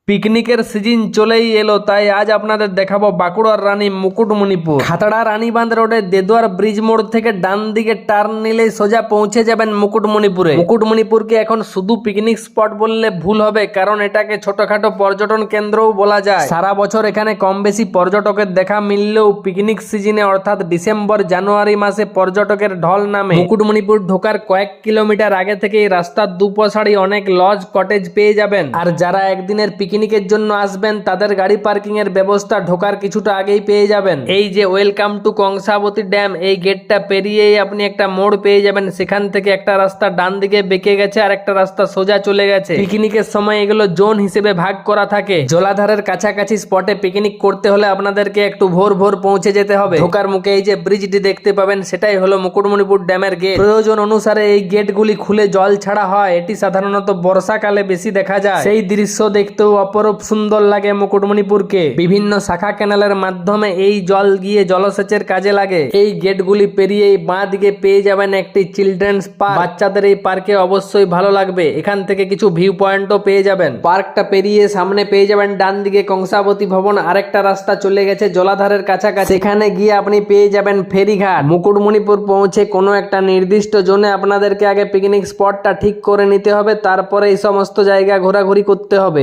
পিকনিকের সিজন চলেই এলো, তাই আজ আপনাদের দেখাবো বাঁকুড়ার রানী মুকুটমণিপুর। খাতড়া রানীবাঁধ রোডে দেদুয়ার ব্রিজ মোড় থেকে ডান দিকে টার্ন নিলেই সোজা পৌঁছে যাবেন মুকুটমণিপুরে। মুকুটমণিপুরকে এখন শুধু পিকনিক স্পট বললে ভুল হবে, কারণ এটাকে ছোটখাটো পর্যটন কেন্দ্রও বলা যায়। সারা বছর এখানে কম বেশি পর্যটকের দেখা মিললেও পিকনিক সিজনে অর্থাৎ ডিসেম্বর জানুয়ারি মাসে পর্যটকের ঢল নামে। মুকুটমণিপুর ঢোকার কয়েক কিলোমিটার আগে থেকেই রাস্তার দুপাশাড়ি অনেক লজ কটেজ পেয়ে যাবেন। আর যারা একদিনের পিকনিকের জন্য আসবেন তাদের গাড়ি পার্কিং এর ব্যবস্থা ঢোকার কিছুটা আগেই পেয়ে যাবেন। এই যে ওয়েলকাম টু কংসাবতী ড্যাম, এই গেটটা পেরিয়েই আপনি একটা মোড় পেয়ে যাবেন। সেখান থেকে একটা রাস্তা ডান দিকে বেঁকে গেছে আর একটা রাস্তা সোজা চলে গেছে। পিকনিকের সময় এগুলো জোন হিসেবে ভাগ করা থাকে। জলাধারের কাছাকাছি স্পটে পিকনিক করতে হলে আপনাদেরকে একটু ভোর ভোর পৌঁছে যেতে হবে। ঢোকার মুখে এই যে ব্রিজটি দেখতে পাবেন, সেটাই হলো মুকুটমণিপুর ড্যামের গেট। প্রয়োজন অনুসারে এই গেটগুলি খুলে জল ছাড়া হয়। এটি সাধারণত বর্ষাকালে বেশি দেখা যায়। সেই দৃশ্য দেখতেও অপরূপ সুন্দর লাগে মুকুটমণিপুরকে। বিভিন্ন শাখা ক্যানেলের মাধ্যমে এই জল গিয়ে জলসেচের কাজে লাগে। এই গেটগুলি পেরিয়ে বাঁ দিকে পেয়ে যাবেন একটি চিলড্রেন্স পার্ক। বাচ্চাদের এই পার্কে অবশ্যই ভালো লাগবে। এখান থেকে কিছু ভিউ পয়েন্টও পেয়ে যাবেন। পার্কটা পেরিয়ে সামনে পেয়ে যাবেন ডান দিকে কংসাবতী ভবন। আরেকটা রাস্তা চলে গেছে জলাধারের কাছাকাছি। সেখানে গিয়ে আপনি পেয়ে যাবেন ফেরিঘাট। মুকুটমণিপুর পৌঁছে কোনো একটা নির্দিষ্ট জোনে আপনাদেরকে আগে পিকনিক স্পটটা ঠিক করে নিতে হবে, তারপরে এই সমস্ত জায়গা ঘোরাঘুরি করতে হবে।